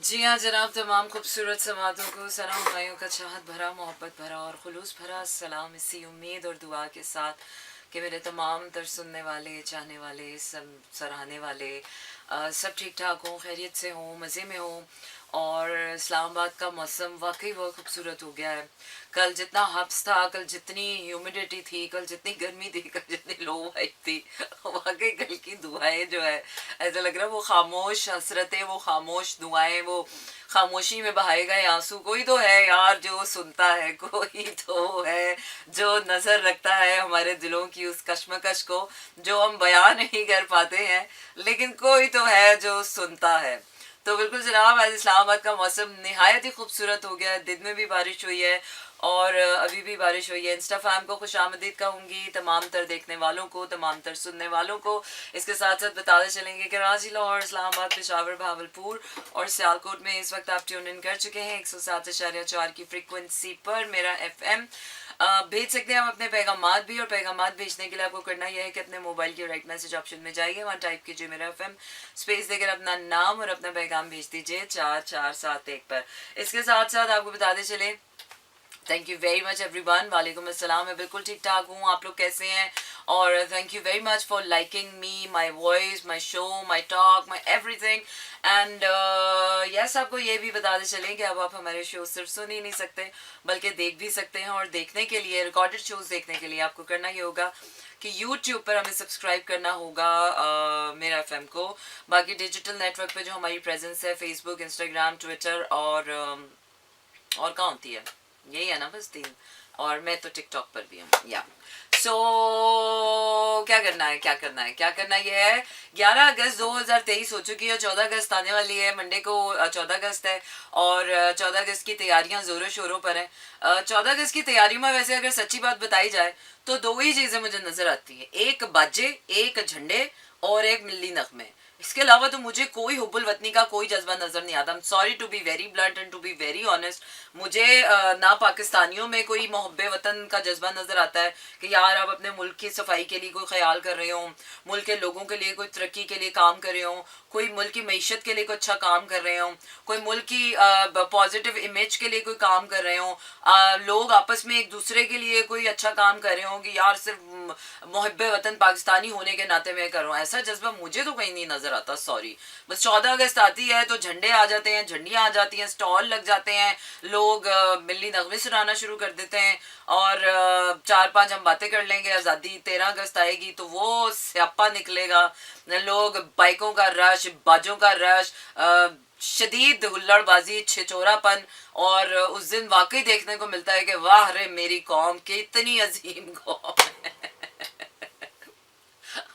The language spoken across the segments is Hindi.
जी हाँ जनाब, तमाम खूबसूरत समातों को सलाम भाइयों का चाहत भरा, मोहब्बत भरा और खुलूस भरा सलाम, इसी उम्मीद और दुआ के साथ कि मेरे तमाम तर सुनने वाले, चाहने वाले, सब सराहने वाले सब ठीक ठाक हों, खैरियत से हों, मज़े में हों। और इस्लामाबाद का मौसम वाकई बहुत खूबसूरत हो गया है। कल जितना हब्स था, कल जितनी ह्यूमिडिटी थी, कल जितनी गर्मी थी, कल जितनी लो वाइब थी, वाकई कल की दुआएं जो है, ऐसा लग रहा है वो खामोश हसरतें, वो खामोश दुआएं, वो खामोशी में बहाए गए आंसू, कोई तो है यार जो सुनता है, कोई तो है जो नजर रखता है हमारे दिलों की उस कश्मकश को जो हम बयान नहीं कर पाते हैं, लेकिन कोई तो है जो सुनता है। तो बिल्कुल जनाब, आज इस्लामाबाद का मौसम नहायत ही खूबसूरत हो गया है। दिन में भी बारिश हुई है और अभी भी बारिश हुई है। इंस्टा फैम को खुश आमदीद कहूँगी, तमाम तर देखने वालों को, तमाम तर सुनने वालों को। इसके साथ साथ बताते चलेंगे कि कराची, लाहौर, इस्लामाबाद, पेशावर, भावलपुर और सियालकोट में इस वक्त आप ट्यून इन कर चुके हैं 107.4 की फ्रीक्वेंसी पर मेरा FM। भेज सकते हैं हम अपने पैगामात भी, और पैगामात भेजने के लिए आपको करना यह है कि अपने मोबाइल के राइट मैसेज ऑप्शन में जाइए, वहाँ टाइप कीजिए मेरा FM, स्पेस देकर अपना नाम और अपना पैगाम भेज दीजिए 4471 पर। इसके साथ साथ आपको बताते चले, thank you very much everyone, वालेकुम अस्सलाम। मैं बिल्कुल ठीक ठाक हूँ, आप लोग कैसे हैं? और thank you very much for liking me, my voice, my show, my talk, my everything. And yes, आपको ये भी बताते चलें कि अब आप हमारे शो सिर्फ सुन ही नहीं सकते बल्कि देख भी सकते हैं। और देखने के लिए, रिकॉर्डेड शोज देखने के लिए आपको करना ये होगा कि YouTube पर हमें सब्सक्राइब करना होगा मेरा FM को। बाकी डिजिटल नेटवर्क पे जो हमारी प्रेजेंस है, फेसबुक, इंस्टाग्राम, ट्विटर और कहाँ होती है, यही है ना बस 3। और मैं तो टिकटॉक पर भी हूँ या सो क्या करना है, क्या करना है, क्या करना ये है। 11 अगस्त 2023 हो चुकी है, 14 अगस्त आने वाली है, मंडे को 14 अगस्त है। और 14 अगस्त की तैयारियां जोरों शोरों पर हैं। 14 अगस्त की तैयारियों में वैसे अगर सच्ची बात बताई जाए तो दो ही चीज़ें मुझे नज़र आती हैं, एक बाजे, एक झंडे और एक मिल्ली नगमे। इसके अलावा तो मुझे कोई हुब्बुल वतनी का कोई जज्बा नजर नहीं आता। Sorry to be very blunt and to be very honest, मुझे ना पाकिस्तानियों में कोई मोहब्बे वतन का जज्बा नजर आता है कि यार आप अपने मुल्क की सफाई के लिए कोई ख्याल कर रहे हो, मुल्क के लोगों के लिए कोई तरक्की के लिए काम कर रहे हो, कोई मुल्क की मीशत के लिए कोई अच्छा काम कर रहे हो, कोई मुल्क की पॉजिटिव इमेज के लिए कोई काम कर रहे हो, लोग आपस में एक दूसरे के लिए कोई अच्छा काम कर रहे हो कि यार सिर्फ मुहब्बे वतन पाकिस्तानी होने के नाते मैं कर रहा हूँ, ऐसा जज्बा मुझे तो कहीं नहीं नजर आता। सॉरी, बस 14 अगस्त आती है तो झंडे आ जाते हैं, झंडियाँ आ जाती हैं, स्टॉल लग जाते हैं, लोग मिल्ली नगमे सुनाना शुरू कर देते हैं। और 4-5 हम बातें कर लेंगे, आज़ादी 13 अगस्त आएगी तो वो स्यापा निकलेगा, लोग बाइकों का रश, बाजों का रश, शदीद हुल्लड़बाजी, छिचोरापन। और उस दिन वाकई देखने को मिलता है कि वाह रे मेरी कौम, कितनी अजीम कौम है।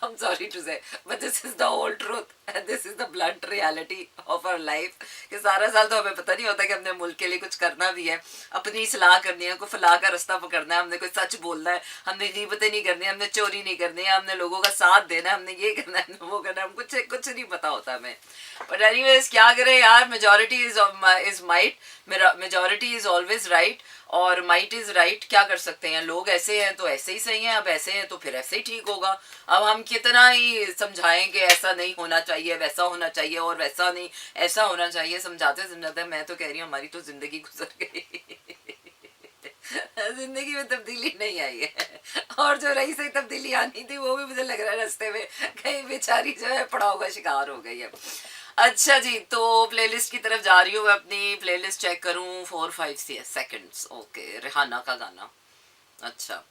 I'm sorry to say, but this is the whole truth and this is the blunt reality of our life कि सारा साल तो हमें पता नहीं होता कि हमने मुल्क के लिए कुछ करना भी है, अपनी सलाह करनी है, कोई फलाह का रास्ता पकड़ना है, हमने कोई सच बोलना है, हमने गीबतें नहीं करनी, हमने चोरी नहीं करनी है, हमने लोगों का साथ देना है, हमने ये करना है, हमने वो करना है, हम कुछ कुछ नहीं पता होता हमें। बट एनीवेज क्या करें यार, majority is might, majority is always right और माइट इज राइट। क्या कर सकते हैं, लोग ऐसे हैं तो ऐसे ही सही हैं, अब ऐसे हैं तो फिर ऐसे ही ठीक होगा। अब हम कितना ही समझाएं कि ऐसा नहीं होना चाहिए, वैसा होना चाहिए, और वैसा नहीं ऐसा होना चाहिए, समझाते समझाते मैं तो कह रही हूँ हमारी तो जिंदगी गुजर गई। जिंदगी में तब्दीली नहीं आई है, और जो रही सही तब्दीली आनी थी वो भी मुझे लग रहा है रास्ते में कहीं बेचारी जो है पड़ाव का शिकार हो गई है। अच्छा जी, तो प्लेलिस्ट की तरफ जा रही हूँ मैं, अपनी प्लेलिस्ट चेक करूँ। 4-5 सेकंड्स, ओके, रिहाना का गाना। अच्छा,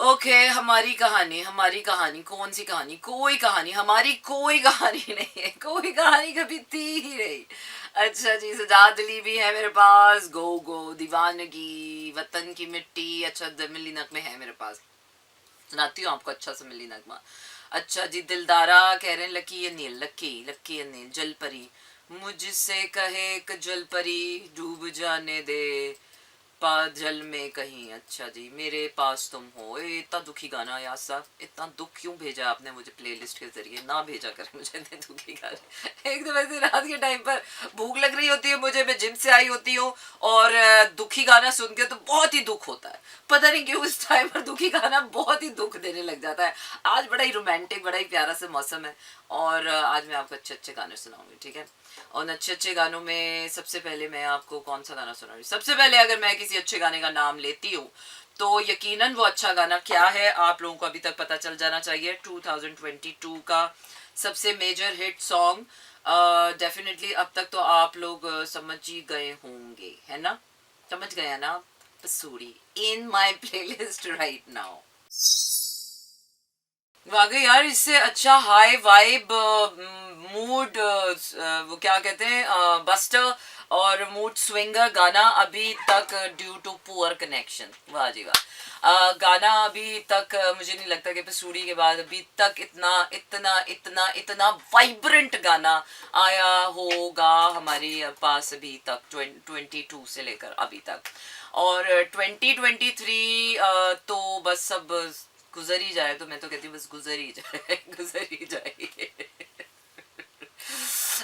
ओके, हमारी कहानी, हमारी कहानी, कौन सी कहानी, कोई कहानी, हमारी कोई कहानी नहीं है, कोई कहानी कभी थी ही नहीं। अच्छा जी, सजाद अली भी है मेरे पास, गो गो, दीवानगी, वतन की मिट्टी। अच्छा, मिली नगमे है मेरे पास, सुनाती हूँ आपको अच्छा सा मिली नगमा। अच्छा जी, दिलदारा कह रहे हैं lucky Anil, lucky lucky Anil, जलपरी, मुझसे कहे एक जलपरी डूब जाने दे, जल में कहीं, अच्छा जी, मेरे पास तुम हो। ये इतना दुखी गाना यार साहब, इतना दुख क्यों भेजा आपने मुझे प्लेलिस्ट के जरिए, ना भेजा करें मुझे इतने दुखी गाने। एक तो वैसे रात के टाइम पर भूख लग रही होती है मुझे, मैं जिम से आई होती हूँ और दुखी गाना सुन के तो बहुत ही दुख होता है, पता नहीं क्यों उस टाइम पर दुखी गाना बहुत ही दुख देने लग जाता है। आज बड़ा ही रोमांटिक, बड़ा ही प्यारा सा मौसम है और आज मैं आपको अच्छे अच्छे गाने सुनाऊंगी, ठीक है। और अच्छे अच्छे गानों में सबसे पहले मैं आपको कौन सा गाना सुना रही हूँ, सबसे पहले अगर मैं किसी अच्छे गाने का नाम लेती हूँ तो यकीनन वो अच्छा गाना क्या है आप लोगों को अभी तक पता चल जाना चाहिए। 2022 का सबसे मेजर हिट सॉन्ग, डेफिनेटली अब तक तो आप लोग समझ ही गए होंगे, है ना, समझ गए ना, पसूरी इन माई प्लेलिस्ट राइट नाउ। वाकई यार, इससे अच्छा हाई वाइब मूड, वो क्या कहते हैं, बस्टर और मूड स्विंगर गाना अभी तक, ड्यू टू पुअर कनेक्शन, वाह जी वाह। गाना अभी तक मुझे नहीं लगता कि पसूड़ी के बाद अभी तक इतना इतना इतना इतना वाइब्रेंट गाना आया होगा हमारे पास अभी तक, 22 से लेकर अभी तक। और 2023 तो बस सब गुजर ही जाए, तो मैं तो कहती हूँ बस गुजर ही जाए गुजर ही जाए।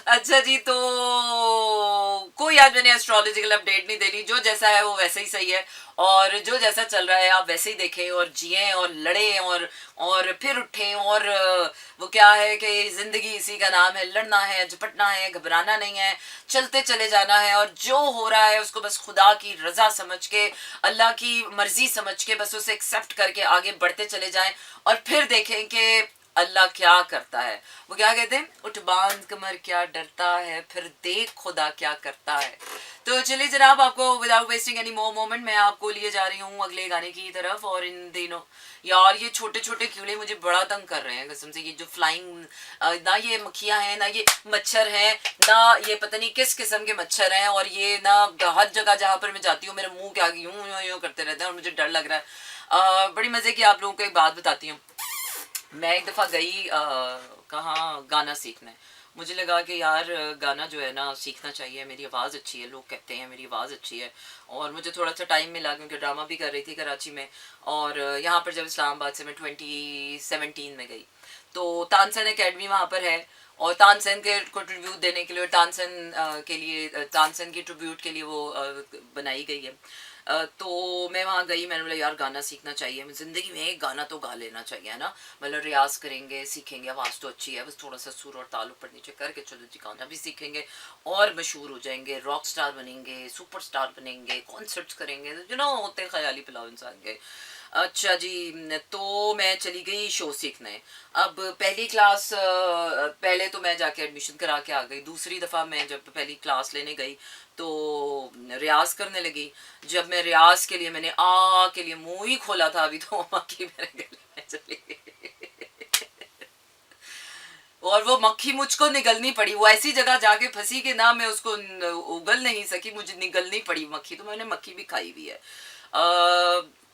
अच्छा जी, तो कोई आज मैंने एस्ट्रोलॉजिकल अपडेट नहीं दे रही, जो जैसा है वो वैसे ही सही है और जो जैसा चल रहा है आप वैसे ही देखें और जिएं और लड़ें और फिर उठें और वो क्या है कि जिंदगी इसी का नाम है, लड़ना है, झपटना है, घबराना नहीं है, चलते चले जाना है और जो हो रहा है उसको बस खुदा की रजा समझ के, अल्लाह की मर्जी समझ के बस उसे एक्सेप्ट करके आगे बढ़ते चले जाएं और फिर देखें कि अल्लाह क्या करता है। वो क्या कहते हैं, उठ बांध कमर क्या डरता है, फिर देख खुदा क्या करता है। तो चलिए जनाब, आपको without wasting any more moment मैं आपको लिए जा रही हूँ अगले गाने की तरफ। और इन दिनों यार ये छोटे छोटे कीड़े मुझे बड़ा तंग कर रहे हैं कसम से, ये जो फ्लाइंग, ना ये मक्खियाँ हैं, ना ये मच्छर हैं, ना ये पता नहीं किस किस्म के मच्छर हैं, और ये ना हर जगह जहाँ पर मैं जाती हूँ मेरे मुंह के आगे यूं यूं करते रहते हैं और मुझे डर लग रहा है। बड़ी मजे की आप लोगों को एक बात बताती हूँ। मैं एक दफ़ा गई कहाँ गाना सीखने, मुझे लगा कि यार गाना जो है ना सीखना चाहिए, मेरी आवाज़ अच्छी है, लोग कहते हैं मेरी आवाज़ अच्छी है और मुझे थोड़ा सा टाइम मिला क्योंकि ड्रामा भी कर रही थी कराची में। और यहाँ पर जब इस्लामाबाद से मैं 2017 में गई तो तानसेन एकेडमी वहाँ पर है और तानसेन के को ट्रिब्यूट देने के लिए, तानसेन के लिए, तानसेन की ट्रिब्यूट के लिए वो बनाई गई है। तो मैं वहाँ गई, मैंने बोला यार गाना सीखना चाहिए, ज़िंदगी में एक गाना तो गा लेना चाहिए, है ना, मतलब रियाज करेंगे, सीखेंगे, आवाज़ तो अच्छी है, बस थोड़ा सा सुर और ताल ऊपर नीचे करके चलो जी गाना भी सीखेंगे और मशहूर हो जाएंगे, रॉक स्टार बनेंगे, सुपर स्टार बनेंगे, कॉन्सर्ट्स करेंगे, होते ख्याली पिलाओ इंसान के। अच्छा जी, तो मैं चली गई शो सीखने। अब पहली क्लास, पहले तो मैं जाके एडमिशन करा के आ गई, दूसरी दफ़ा मैं जब पहली क्लास लेने गई तो रियाज करने लगी। जब मैं रियाज के लिए, मैंने आ के लिए मुंह ही खोला था अभी तो मक्खी मेरे गले में चली गई और वो मक्खी मुझको निगलनी पड़ी, वो ऐसी जगह जाके फंसी कि ना मैं उसको उगल नहीं सकी, मुझे निगलनी पड़ी मक्खी, तो मैंने मक्खी भी खाई हुई है।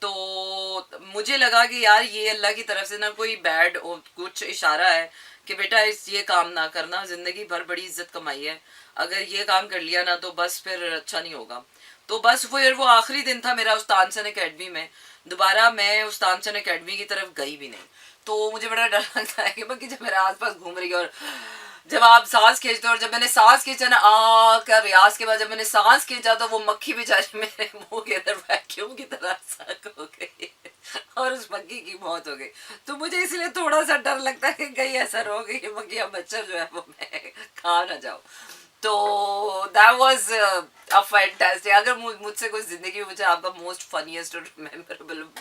तो मुझे लगा कि यार ये अल्लाह की तरफ से ना कोई बैड कुछ इशारा है कि बेटा इस ये काम ना करना, ज़िंदगी भर बड़ी इज्जत कमाई है, अगर ये काम कर लिया ना तो बस फिर अच्छा नहीं होगा। तो बस वो आखिरी दिन था मेरा उस तानसेन एकेडमी में, दोबारा मैं उस तानसेन एकेडमी की तरफ गई भी नहीं। तो मुझे बड़ा डर लगता है कि बाकी जब मेरे आसपास घूम रही है और जब आप सांस खींचते हो और जब मैंने सांस खींचा ना आ का रियाज के बाद, जब मैंने सांस खींचा तो वो मक्खी बेचारी मेरे मुंह के अंदर वैक्यूम की तरह सक हो गई और उस मक्खी की मौत हो गई। तो मुझे इसलिए थोड़ा सा डर लगता है कि कहीं ऐसा हो गई कि मक्खी या मच्छर जो है वो मैं खा ना जाऊँ। तो दैट वाज अ फैंटास्टिक। अगर मुझसे कोई जिंदगी में मुझे आपका मोस्ट फनीएस्ट और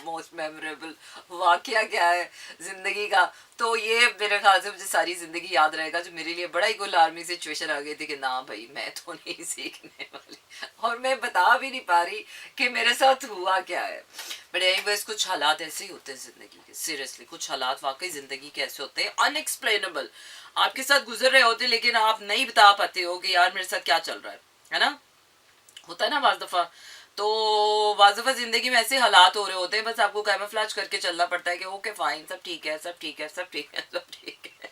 मोस्ट मेमोरेबल वाकया क्या है जिंदगी का, तो ये मेरे ख्याल से मुझे सारी जिंदगी याद रहेगा, जो मेरे लिए बड़ा ही कोई अलार्मिंग सिचुएशन आ गई थी कि ना भाई मैं तो नहीं सीखने वाली और मैं बता भी नहीं पा रही कि मेरे साथ हुआ क्या है। बट एनीवेज कुछ हालात ऐसे ही होते हैं जिंदगी के, सीरियसली कुछ हालात वाकई जिंदगी के ऐसे होते हैं अनएक्सप्लेनेबल, आपके साथ गुजर रहे होते लेकिन आप नहीं बता पाते हो कि यार मेरे साथ क्या चल रहा है ना, होता है ना बाज़ दफ़ा। तो बाज़ दफ़ा ज़िंदगी में ऐसे हालात हो रहे होते हैं, बस आपको कैमोफ्लेज करके चलना पड़ता है कि ओके फाइन, सब ठीक है, सब ठीक है, सब ठीक है, सब ठीक है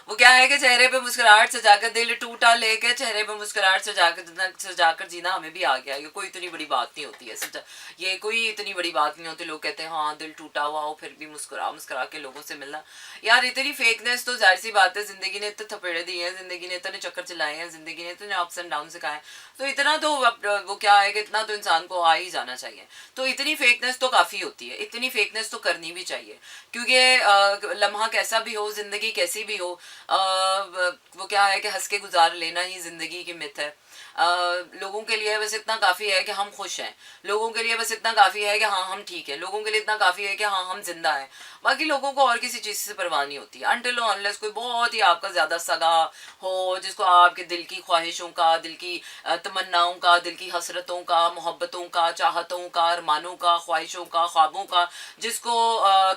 वो क्या है कि चेहरे पे मुस्कुराहट सजाकर, दिल टूटा लेके चेहरे पे मुस्कुराहट सजाकर जीना हमें भी आ गया। ये कोई इतनी बड़ी बात नहीं होती है, सजा ये कोई इतनी बड़ी बात नहीं होती। लोग कहते हैं हाँ दिल टूटा हुआ हो फिर भी मुस्कुरा मुस्कुरा के लोगों से मिलना। यार इतनी फेकनेस तो जाहिर सी बात है, जिंदगी ने इतने थपेड़े दिए हैं, जिंदगी ने इतने चक्कर चलाए हैं, जिंदगी ने इतने अप्स एंड डाउन सिखाए हैं, तो इतना तो वो क्या है कि इतना तो इंसान को आ ही जाना चाहिए। तो इतनी फेकनेस तो काफ़ी होती है, इतनी फेकनेस तो करनी भी चाहिए, क्योंकि लम्हा कैसा भी हो, जिंदगी कैसी भी हो, वो क्या है कि हंस के गुजार लेना ही जिंदगी की मिथ है। लोगों के लिए बस इतना काफ़ी है कि हम खुश हैं, लोगों के लिए बस इतना काफ़ी है कि हाँ हम ठीक है, लोगों के लिए इतना काफ़ी है कि हाँ हम जिंदा हैं। बाकी लोगों को और किसी चीज़ से परवाह नहीं होती, अनटिल अनलेस कोई बहुत ही आपका ज़्यादा सगा हो, जिसको आपके दिल की ख्वाहिशों का, दिल की तमन्नाओं का, दिल की हसरतों का, मोहब्बतों का, चाहतों का, अरमानों का, ख्वाहिशों का, ख्वाबों का, जिसको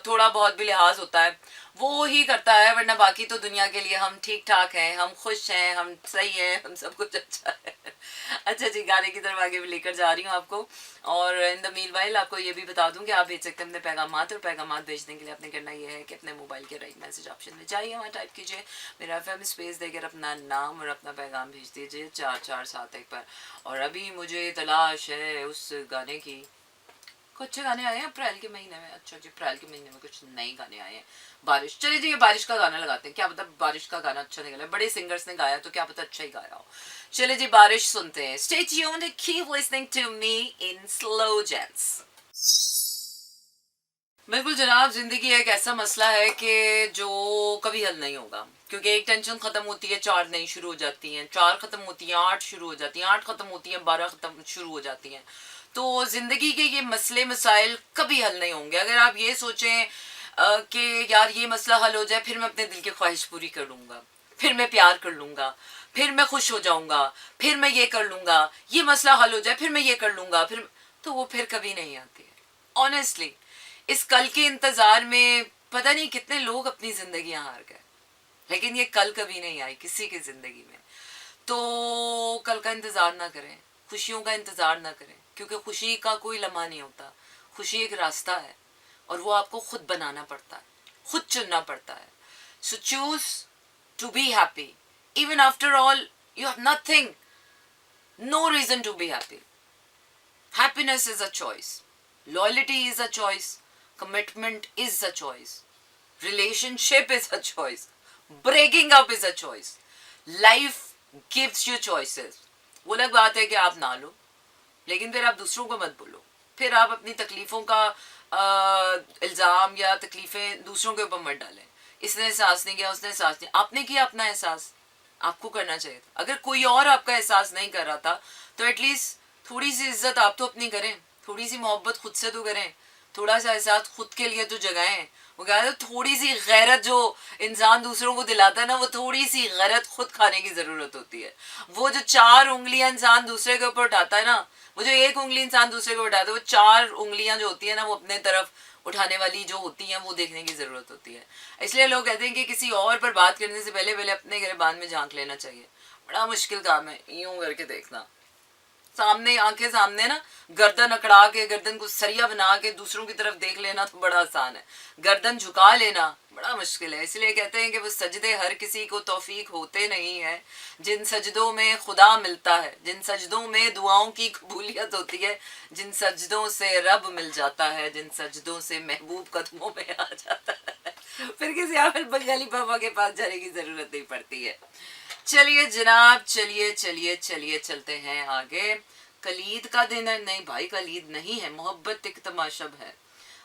थोड़ा बहुत भी लिहाज होता है वो ही करता है, वरना बाकी तो दुनिया के लिए हम ठीक ठाक हैं, हम खुश हैं, हम सही हैं, हम सब कुछ अच्छा है। अच्छा जी, गाने की तरफ आगे भी लेकर जा रही हूँ आपको, और इन द मीन वाइल आपको ये भी बता दूँ कि आप भेज सकते हैं अपने पैगामात, और पैगामात भेजने के लिए आपने करना ये है कि अपने मोबाइल के राइट मैसेज ऑप्शन में जाइए, वहाँ टाइप कीजिए मेरा FM स्पेस देकर अपना नाम और अपना पैगाम भेज दीजिए 4471 पर। और अभी मुझे तलाश है उस गाने की, कुछ अच्छे गाने आए हैं अप्रैल के महीने में। अच्छा जी, अप्रैल के महीने में कुछ नए गाने आए हैं। बारिश, चलिए जी ये बारिश का गाना लगाते हैं, क्या पता बारिश का गाना अच्छा निकला, बड़े सिंगर्स ने गाया तो क्या पता अच्छा ही गाया हो। चलिए जी बारिश सुनते हैं। Stay tuned and keep listening to me in slow jams। बिल्कुल जनाब, जिंदगी एक ऐसा मसला है कि जो कभी हल नहीं होगा, क्योंकि एक टेंशन खत्म होती है 4 नई शुरू हो जाती हैं, 4 खत्म होती हैं 8 शुरू हो जाती हैं, 8 खत्म होती हैं 12 खत्म शुरू हो जाती हैं। तो जिंदगी के ये मसले मसाइल कभी हल नहीं होंगे। अगर आप ये सोचें कि यार ये मसला हल हो जाए फिर मैं अपने दिल की ख्वाहिश पूरी कर लूँगा, फिर मैं प्यार कर लूँगा, फिर मैं खुश हो जाऊँगा, फिर मैं ये कर लूँगा, ये मसला हल हो जाए फिर मैं ये कर लूँगा, फिर तो वो फिर कभी नहीं आती है। ऑनेस्टली इस कल के इंतज़ार में पता नहीं कितने लोग अपनी ज़िंदगियाँ हार गए, लेकिन ये कल कभी नहीं आई किसी की ज़िंदगी में। तो कल का इंतज़ार ना करें, खुशियों का इंतज़ार ना करें, क्योंकि खुशी का कोई लम्हा नहीं होता। खुशी एक रास्ता है और वो आपको खुद बनाना पड़ता है, खुद चुनना पड़ता है। So choose to be happy even after all you have nothing, no reason to be happy. Happiness is a choice, loyalty is a choice, commitment is a choice, relationship is a choice, breaking up is a choice, life gives you choices। वो अलग बात है कि आप ना लो, लेकिन फिर आप दूसरों को मत बोलो, फिर आप अपनी तकलीफ़ों का इल्ज़ाम या तकलीफ़ें दूसरों के ऊपर मत डालें। इसने एहसास नहीं किया, उसने एहसास नहीं, आपने किया अपना एहसास, आपको करना चाहिए था। अगर कोई और आपका एहसास नहीं कर रहा था तो एटलीस्ट थोड़ी सी इज्जत आप तो अपनी करें, थोड़ी सी मोहब्बत खुद से तो करें, थोड़ा सा एहसास खुद के लिए तो जगाएं। वो कहते हैं थोड़ी सी गैरत जो इंसान दूसरों को दिलाता है ना, वो थोड़ी सी गैरत खुद खाने की ज़रूरत होती है। वो जो 4 उंगलियां इंसान दूसरे के ऊपर उठाता है ना, वो जो 1 उंगली इंसान दूसरे को उठाता है, वो 4 उंगलियां जो होती है ना वो अपने तरफ उठाने वाली जो होती हैं वो देखने की ज़रूरत होती है। इसलिए लोग कहते हैं कि किसी और पर बात करने से पहले पहले अपने गिरबान में झांक लेना चाहिए। बड़ा मुश्किल काम है यूं करके देखना, सामने आंखें सामने ना, गर्दन अकड़ा के, गर्दन को सरिया बना के दूसरों की तरफ देख लेना तो बड़ा आसान है, गर्दन झुका लेना बड़ा मुश्किल है। इसलिए कहते हैं कि वो सजदे हर किसी को तौफीक होते नहीं है, जिन सजदों में खुदा मिलता है, जिन सजदों में दुआओं की कबूलियत होती है, जिन सजदों से रब मिल जाता है, जिन सजदों से महबूब कदमों में आ जाता है, फिर किसी आमिर बंगाली बाबा के पास जाने की ज़रूरत नहीं पड़ती है। चलिए जनाब, चलिए चलिए चलिए चलते हैं आगे। कलीद का दिन है? नहीं भाई कलीद नहीं है, मोहब्बत एक तमाशा है।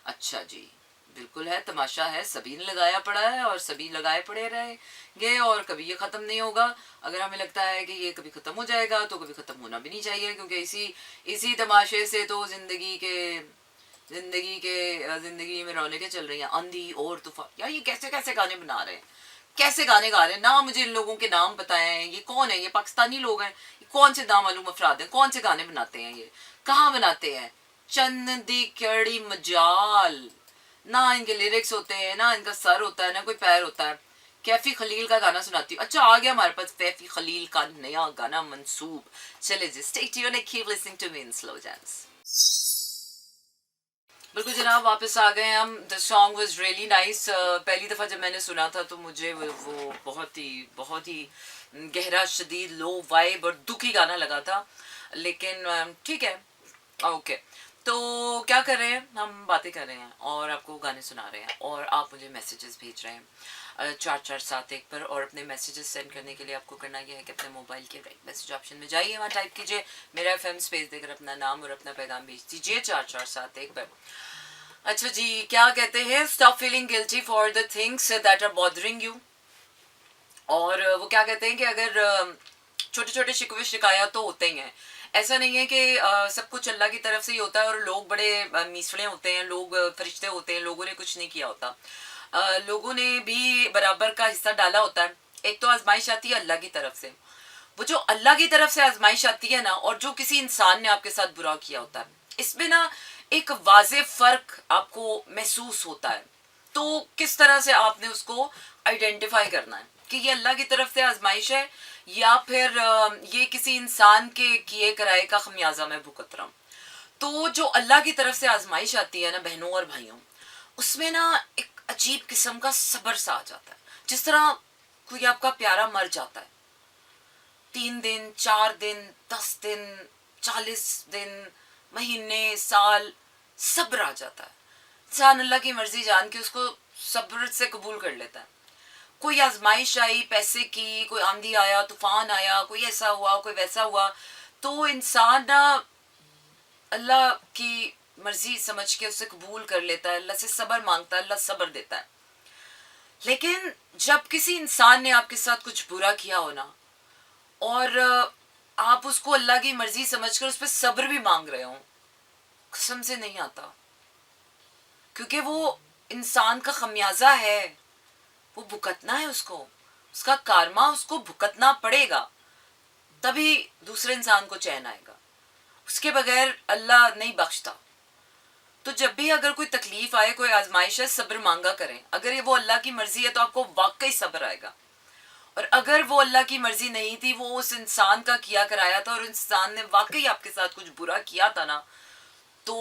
अच्छा जी, बिल्कुल है, तमाशा है, सभी ने लगाया पड़ा है और सभी लगाए पड़े रहेंगे और कभी ये ख़त्म नहीं होगा। अगर हमें लगता है कि ये कभी ख़त्म हो जाएगा तो कभी ख़त्म होना भी नहीं चाहिए, क्योंकि इसी तमाशे से तो ज़िंदगी में रौनकें चल रही हैं। आंधी और तूफान, यार ये कैसे कैसे गाने बना रहे हैं, कैसे गाने गा रहे हैं ना। मुझे इन लोगों के नाम पता है, ये कौन है, ये पाकिस्तानी लोग हैं, ये कौन से नामालूम अफराद हैं, कौन से गाने बनाते हैं, ये कहाँ बनाते हैं। चंद दी कड़ी मजाल, ना इनके लिरिक्स होते हैं, ना इनका सर होता है, ना कोई पैर होता है। कैफी खलील का गाना सुनाती हूँ। अच्छा आ गया हमारे पास कैफी खलील का नया गाना मंसूब। चले जी, stay tuned and keep listening to me in slow jams. बिल्कुल जनाब, वापस आ गए हम। The song was really nice. पहली दफ़ा जब मैंने सुना था तो मुझे वो बहुत ही गहरा, शदीद, लो वाइब और दुखी गाना लगा था। लेकिन ठीक है, ओके। तो क्या कर रहे हैं, हम बातें कर रहे हैं और आपको गाने सुना रहे हैं और आप मुझे मैसेजेस भेज रहे हैं 4471 पर। और अपने मैसेजेस सेंड करने के लिए आपको करना यह है कि अपने मोबाइल के राइट मैसेज ऑप्शन में जाइए, वहाँ टाइप कीजिए मेरा FM स्पेस देकर अपना नाम और अपना पैगाम भेज दीजिए 4471 पर। अच्छा जी, क्या कहते हैं, stop feeling guilty for the things that are bothering you. और वो क्या कहते हैं कि अगर छोटे छोटे शिकवे शिकायत तो होते ही हैं, ऐसा नहीं है कि सब कुछ अल्लाह की तरफ से ही होता है और लोग बड़े मीसड़े होते हैं, लोग फरिश्ते होते हैं, लोगों ने कुछ नहीं किया होता। लोगों ने भी बराबर का हिस्सा डाला होता है। एक तो आजमाइश आती है अल्लाह की तरफ से, वो जो अल्लाह की तरफ से आजमाइश आती है ना, और जो किसी इंसान ने आपके साथ बुरा किया होता है, इसमें ना एक वाजे फर्क आपको महसूस होता है। तो किस तरह से आपने उसको आइडेंटिफाई करना है कि ये अल्लाह की तरफ से आजमाइश है या फिर ये किसी इंसान के किए कराए का खमियाजा मैं भुगत रहा हूँ। तो जो अल्लाह की तरफ से आजमाइश आती है ना बहनों और भाइयों, उसमें ना एक अजीब किस्म का सब्र सा आ जाता है। जिस तरह कोई आपका प्यारा मर जाता है, 3 दिन, 4 दिन, 10 दिन, 40 दिन, महीने, साल, सब्र आ जाता है। इंसान अल्लाह की मर्जी जान के उसको सब्र से कबूल कर लेता है। कोई आजमाइश आई पैसे की, कोई आंधी आया, तूफान आया, कोई ऐसा हुआ, कोई वैसा हुआ, तो इंसान ना अल्लाह की मर्जी समझ के उसे कबूल कर लेता है, अल्लाह से सब्र मांगता है, अल्लाह सब्र देता है। लेकिन जब किसी इंसान ने आपके साथ कुछ बुरा किया हो ना, और आप उसको अल्लाह की मर्जी समझकर उस पर सब्र भी मांग रहे हो, कसम से नहीं आता। क्योंकि वो इंसान का खमियाजा है, वो भुगतना है उसको, उसका कारमा उसको भुगतना पड़ेगा, तभी दूसरे इंसान को चैन आएगा। उसके बगैर अल्लाह नहीं बख्शता। तो जब भी अगर कोई तकलीफ आए, कोई आजमाइश है, सब्र मांगा करें। अगर ये वो अल्लाह की मर्जी है तो आपको वाकई सब्र आएगा, और अगर वो अल्लाह की मर्जी नहीं थी, वो उस इंसान का किया कराया था और इंसान ने वाकई आपके साथ कुछ बुरा किया था ना, तो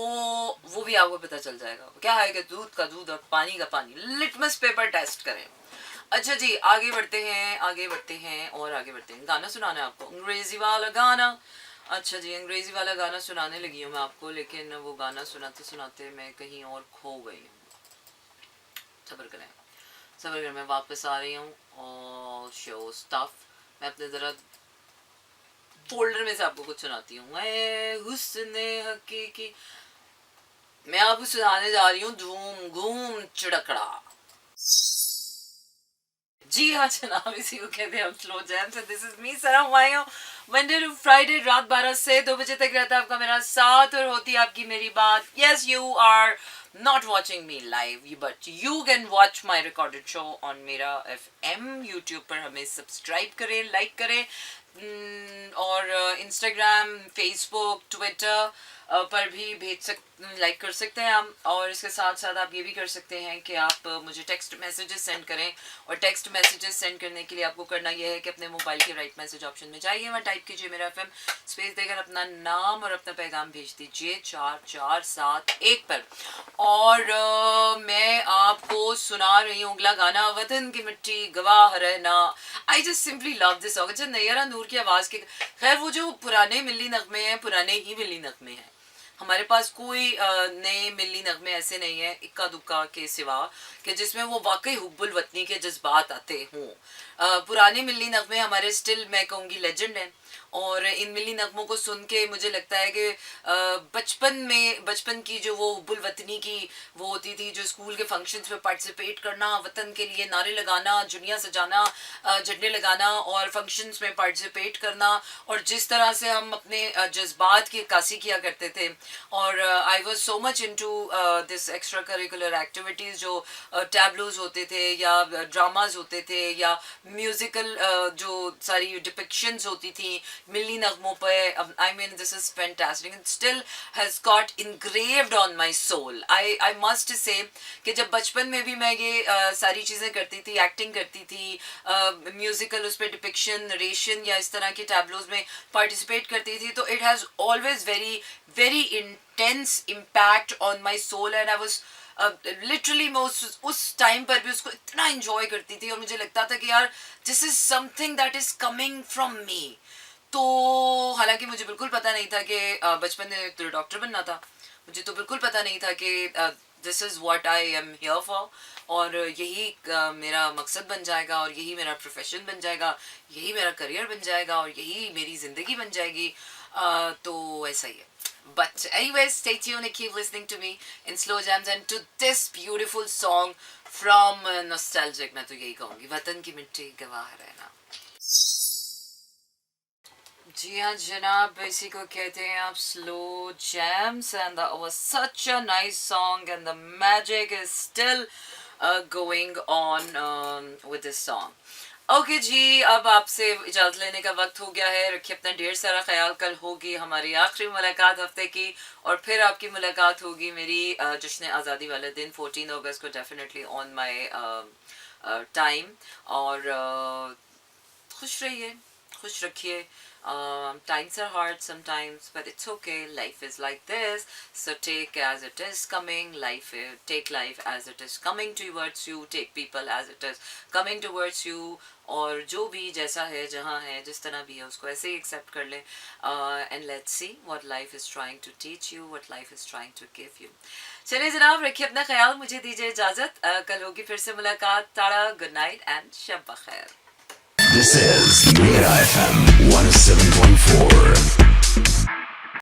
वो भी आपको पता चल जाएगा। क्या है कि दूध का दूध और पानी का पानी। लिटमस पेपर टेस्ट करें। अच्छा जी, आगे बढ़ते हैं, आगे बढ़ते हैं और आगे बढ़ते हैं। गाना सुनाना है आपको, अंग्रेजी वाला गाना। अच्छा जी, अंग्रेजी वाला गाना सुनाने लगी हूँ मैं आपको, लेकिन वो गाना सुनाते सुनाते मैं कहीं और खो गई हूँ। सब्र करें, सब्र करें, मैं वापस आ रही हूँ। और शो स्टफ मैं अपने ज़रा फोल्डर में से आपको कुछ सुनाती हूँ। हुस्ने हकीकी मैं आपको सुनाने जा रही हूँ धूम घूम चिड़कड़ा। जी हाँ जनाब, इसी को कहते हैं हम slow jam. So this is me सरा हुमायूं। मंडे टू फ्राइडे रात 12 से 2 बजे तक रहता है आपका मेरा साथ और होती है आपकी मेरी बात। Yes, you are not watching me live, but you can watch my recorded show on मेरा FM YouTube पर। हमें सब्सक्राइब करें, लाइक करें, और इंस्टाग्राम, फेसबुक, ट्विटर पर भी लाइक कर सकते हैं हम। और इसके साथ साथ आप ये भी कर सकते हैं कि आप मुझे टेक्स्ट मैसेजेस सेंड करें, और टेक्स्ट मैसेजेस सेंड करने के लिए आपको करना यह है कि अपने मोबाइल के राइट मैसेज ऑप्शन में जाइए, वहाँ टाइप कीजिए मेरा FM स्पेस देकर अपना नाम और अपना पैगाम भेज दीजिए 4471 पर। और मैं आपको सुना रही हूँ अगला गाना, वतन की मिट्टी गवाह रहना। I just simply love this song. अच्छा, नैयरा नूर की आवाज़ के, खैर वो जो पुराने मिली नगमे हैं, पुराने ही मिली नगमे हैं। हमारे पास कोई नए मिली नगमे ऐसे नहीं है इक्का दुक्का के सिवा कि जिसमें वो वाकई हुब्बुल वतनी के जज्बात आते हों। पुराने मिली नगमे हमारे स्टिल मैं कहूँगी लेजेंड हैं, और इन मिली नगमों को सुन के मुझे लगता है कि बचपन की जो वो हुब्बुल वतनी की वो होती थी, जो स्कूल के फंक्शंस में पार्टिसिपेट करना, वतन के लिए नारे लगाना, जुनिया सजाना, झंडे लगाना और फंक्शंस में पार्टिसिपेट करना, और जिस तरह से हम अपने जज्बात की अक्कासी किया करते थे। और I was so much into this extra curricular activities, जो टैबलोज होते थे या ड्रामाज होते थे या म्यूजिकल जो सारी डिपिक्शंस होती थी मिली नगमों पे, I mean this is fantastic, it still has got engraved on my soul. I must say कि जब बचपन में भी मैं ये सारी चीज़ें करती थी, एक्टिंग करती थी, म्यूजिकल उस पर डिपिक्शन, नरेशन या इस तरह के टैबलोज में पार्टिसिपेट करती थी, तो it has always very very intense impact on my soul. And I was literally मैं उस टाइम पर भी उसको इतना इंजॉय करती थी और मुझे लगता था कि यार this is something that is coming from me. तो हालांकि मुझे बिल्कुल पता नहीं था कि बचपन में तो डॉक्टर बनना था, मुझे तो बिल्कुल पता नहीं था कि this is what I am here for, और यही मेरा मकसद बन जाएगा और यही मेरा प्रोफेशन बन जाएगा, यही मेरा करियर बन जाएगा और यही मेरी ज़िंदगी बन जाएगी. तो ऐसा ही है. But anyways, stay tuned and keep listening to me in Slow Jams and to this beautiful song from Nostalgic. मैं तो यही कहूँगी, वतन की मिट्टी गवाह रहना. जी हाँ जनाब, इसी को कहते हैं आप slow jams, and that was such a nice song and the magic is still going on with this song. Okay जी, अब आपसे इजाज़त लेने का वक्त हो गया है. रखिए अपना ढेर सारा ख्याल. कल होगी हमारी आखिरी मुलाकात हफ्ते की, और फिर आपकी मुलाकात होगी मेरी जश्न आज़ादी वाले दिन 14 अगस्त को, डेफिनेटली ऑन माई टाइम. और खुश रहिए, खुश रखिए. Times are hard sometimes, but it's okay. Life is like this, so take as it is coming. Take life as it is coming towards you. Take people as it is coming towards you. और जो भी जैसा है, जहाँ है, जिस तरह भी है, उसको ऐसे ही एक्सेप्ट कर लें. And let's see what life is trying to teach you, what life is trying to give you. चलिए जनाब, रखिए अपना ख्याल. मुझे दीजिए इजाज़त. कल होगी फिर से मुलाकात. ताड़ा, गुड नाइट एंड शब बखैर. This is Mira FM